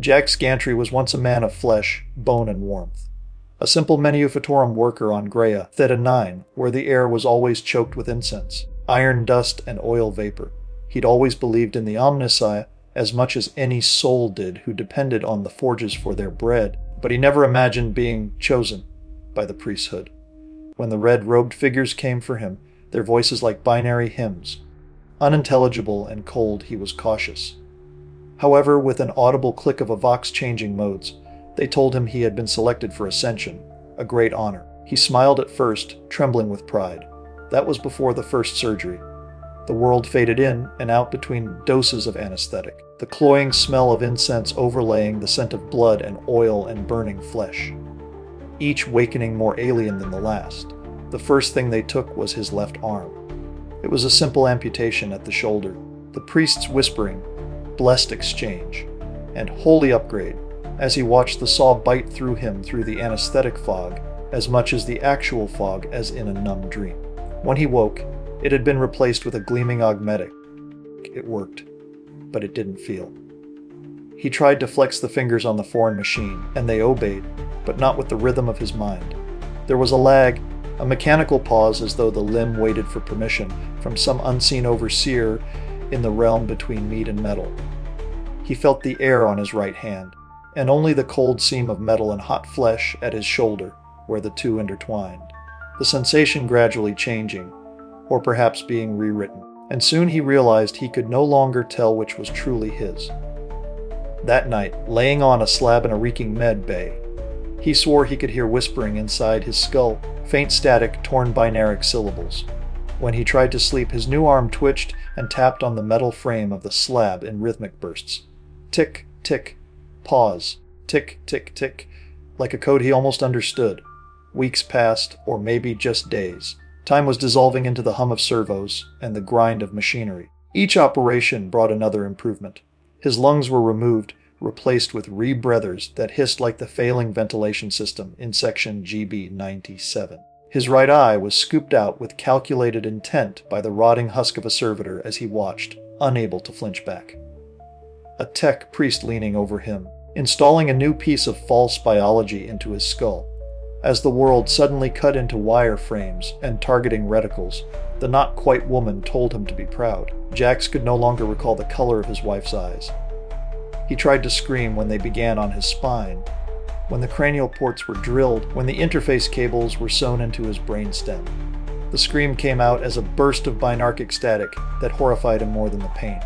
Jaxx Gantry was once a man of flesh, bone, and warmth. A simple Menufatorum worker on Grea, Theta 9, where the air was always choked with incense, iron dust, and oil vapor. He'd always believed in the Omnissiah as much as any soul did who depended on the forges for their bread, but he never imagined being chosen by the priesthood. When the red-robed figures came for him, their voices like binary hymns. Unintelligible and cold, he was cautious. However, with an audible click of a vox changing modes, they told him he had been selected for ascension, a great honor. He smiled at first, trembling with pride. That was before the first surgery. The world faded in and out between doses of anesthetic, the cloying smell of incense overlaying the scent of blood and oil and burning flesh. Each wakening more alien than the last. The first thing they took was his left arm. It was a simple amputation at the shoulder. The priest's whispering, blessed exchange, and holy upgrade as he watched the saw bite through him through the anesthetic fog as much as the actual fog as in a numb dream. When he woke, it had been replaced with a gleaming augmetic. It worked, but it didn't feel. He tried to flex the fingers on the foreign machine, and they obeyed, but not with the rhythm of his mind. There was a lag, a mechanical pause as though the limb waited for permission from some unseen overseer in the realm between meat and metal. He felt the air on his right hand, and only the cold seam of metal and hot flesh at his shoulder, where the two intertwined. The sensation gradually changing, or perhaps being rewritten, and soon he realized he could no longer tell which was truly his. That night, laying on a slab in a reeking med bay, he swore he could hear whispering inside his skull, faint static, torn binaric syllables. When he tried to sleep, his new arm twitched and tapped on the metal frame of the slab in rhythmic bursts. Tick, tick, pause, tick, tick, tick, like a code he almost understood. Weeks passed, or maybe just days. Time was dissolving into the hum of servos and the grind of machinery. Each operation brought another improvement. His lungs were removed, replaced with rebreathers that hissed like the failing ventilation system in section GB97. His right eye was scooped out with calculated intent by the rotting husk of a servitor as he watched, unable to flinch back. A tech priest leaning over him, installing a new piece of false biology into his skull. As the world suddenly cut into wire frames and targeting reticles, the not-quite woman told him to be proud. Jaxx could no longer recall the color of his wife's eyes. He tried to scream when they began on his spine, when the cranial ports were drilled, when the interface cables were sewn into his brainstem. The scream came out as a burst of binarchic static that horrified him more than the pain.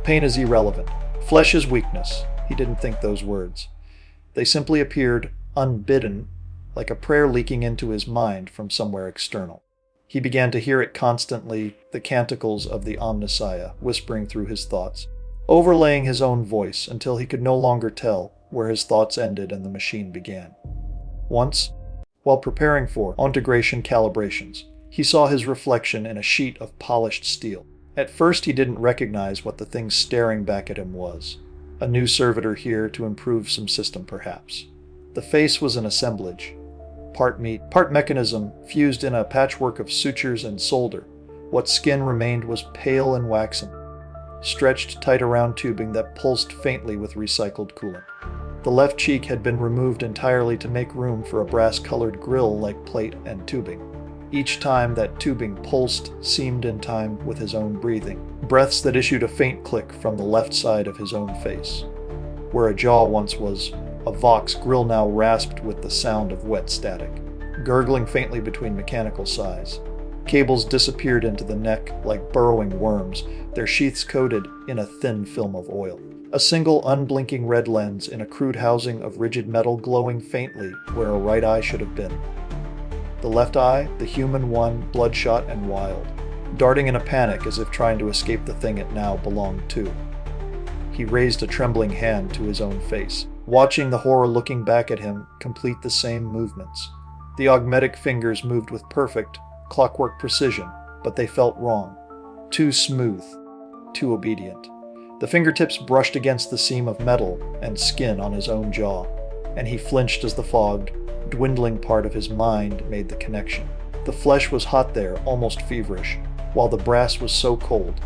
Pain is irrelevant. Flesh is weakness. He didn't think those words. They simply appeared, unbidden, like a prayer leaking into his mind from somewhere external. He began to hear it constantly, the canticles of the Omnissiah whispering through his thoughts, overlaying his own voice until he could no longer tell where his thoughts ended and the machine began. Once, while preparing for integration calibrations, he saw his reflection in a sheet of polished steel. At first he didn't recognize what the thing staring back at him was. A new servitor here to improve some system, perhaps. The face was an assemblage. Part meat, part mechanism, fused in a patchwork of sutures and solder. What skin remained was pale and waxen, stretched tight around tubing that pulsed faintly with recycled coolant. The left cheek had been removed entirely to make room for a brass-colored grill like plate and tubing. Each time that tubing pulsed seemed in time with his own breathing, breaths that issued a faint click from the left side of his own face. Where a jaw once was, a Vox grill now rasped with the sound of wet static, gurgling faintly between mechanical sighs. Cables disappeared into the neck like burrowing worms, their sheaths coated in a thin film of oil. A single unblinking red lens in a crude housing of rigid metal glowing faintly where a right eye should have been. The left eye, the human one, bloodshot and wild, darting in a panic as if trying to escape the thing it now belonged to. He raised a trembling hand to his own face, watching the horror looking back at him complete the same movements. The augmetic fingers moved with perfect, clockwork precision, but they felt wrong. Too smooth, too obedient. The fingertips brushed against the seam of metal and skin on his own jaw, and he flinched as the fogged, dwindling part of his mind made the connection. The flesh was hot there, almost feverish, while the brass was so cold.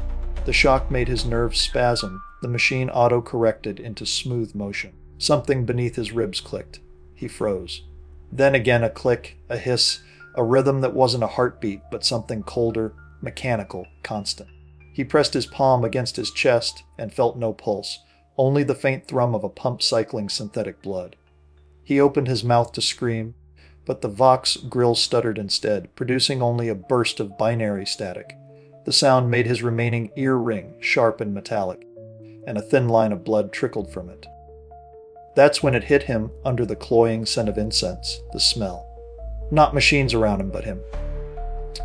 The shock made his nerves spasm. The machine auto-corrected into smooth motion. Something beneath his ribs clicked. He froze. Then again a click, a hiss, a rhythm that wasn't a heartbeat, but something colder, mechanical, constant. He pressed his palm against his chest and felt no pulse, only the faint thrum of a pump cycling synthetic blood. He opened his mouth to scream, but the Vox grill stuttered instead, producing only a burst of binary static. The sound made his remaining ear ring sharp and metallic, and a thin line of blood trickled from it. That's when it hit him under the cloying scent of incense, the smell. Not machines around him, but him.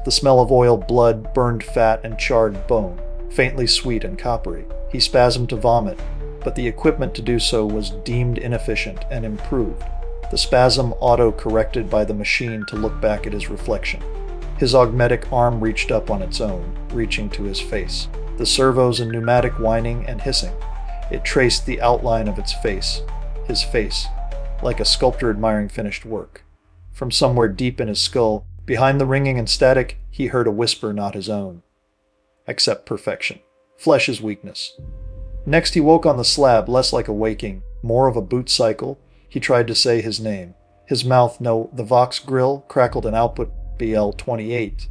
The smell of oil, blood, burned fat, and charred bone, faintly sweet and coppery. He spasmed to vomit, but the equipment to do so was deemed inefficient and improved, the spasm auto-corrected by the machine to look back at his reflection. His augmetic arm reached up on its own, reaching to his face. The servos and pneumatic whining and hissing. It traced the outline of its face, his face, like a sculptor admiring finished work. From somewhere deep in his skull, behind the ringing and static, he heard a whisper not his own. Accept perfection. Flesh is weakness. Next he woke on the slab, less like a waking, more of a boot cycle. He tried to say his name. His mouth, no, the Vox grill crackled an output BL-28.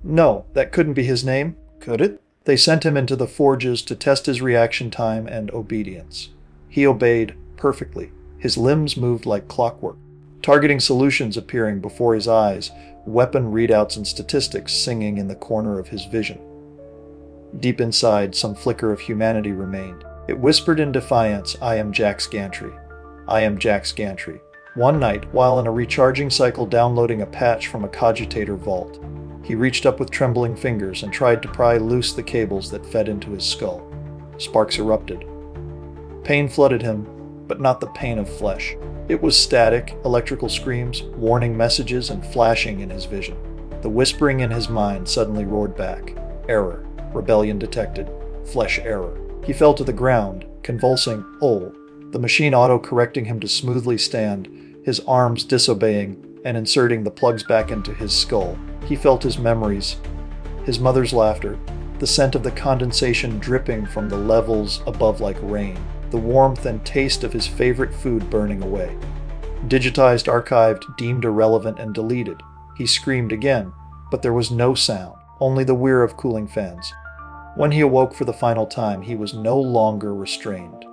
No, that couldn't be his name, could it? They sent him into the forges to test his reaction time and obedience. He obeyed perfectly. His limbs moved like clockwork, targeting solutions appearing before his eyes, weapon readouts and statistics singing in the corner of his vision. Deep inside, some flicker of humanity remained. It whispered in defiance, I am Jaxx Gantry. I am Jaxx Gantry. One night, while in a recharging cycle downloading a patch from a cogitator vault, he reached up with trembling fingers and tried to pry loose the cables that fed into his skull. Sparks erupted. Pain flooded him, but not the pain of flesh. It was static, electrical screams, warning messages, and flashing in his vision. The whispering in his mind suddenly roared back. Error. Rebellion detected. Flesh error. He fell to the ground, convulsing, the machine auto-correcting him to smoothly stand, his arms disobeying and inserting the plugs back into his skull. He felt his memories, his mother's laughter, the scent of the condensation dripping from the levels above like rain, the warmth and taste of his favorite food burning away. Digitized, archived, deemed irrelevant, and deleted. He screamed again, but there was no sound, only the whir of cooling fans. When he awoke for the final time, he was no longer restrained.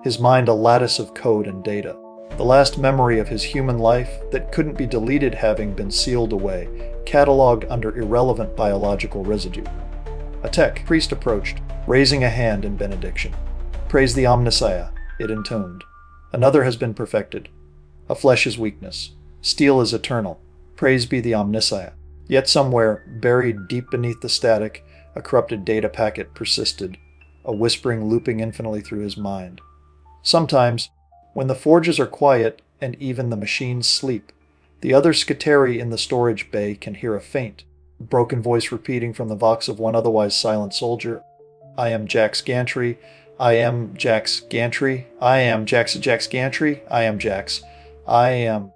His mind a lattice of code and data. The last memory of his human life that couldn't be deleted having been sealed away, catalogued under irrelevant biological residue. A tech priest approached, raising a hand in benediction. Praise the Omnissiah, it intoned. Another has been perfected. A flesh is weakness. Steel is eternal. Praise be the Omnissiah. Yet somewhere, buried deep beneath the static, a corrupted data packet persisted, a whispering looping infinitely through his mind. Sometimes, when the forges are quiet and even the machines sleep, the other Skiteri in the storage bay can hear a faint, broken voice repeating from the vox of one otherwise silent soldier, I am Jaxx Gantry, I am Jaxx Gantry, I am Jaxx Gantry, I am Jaxx, I am.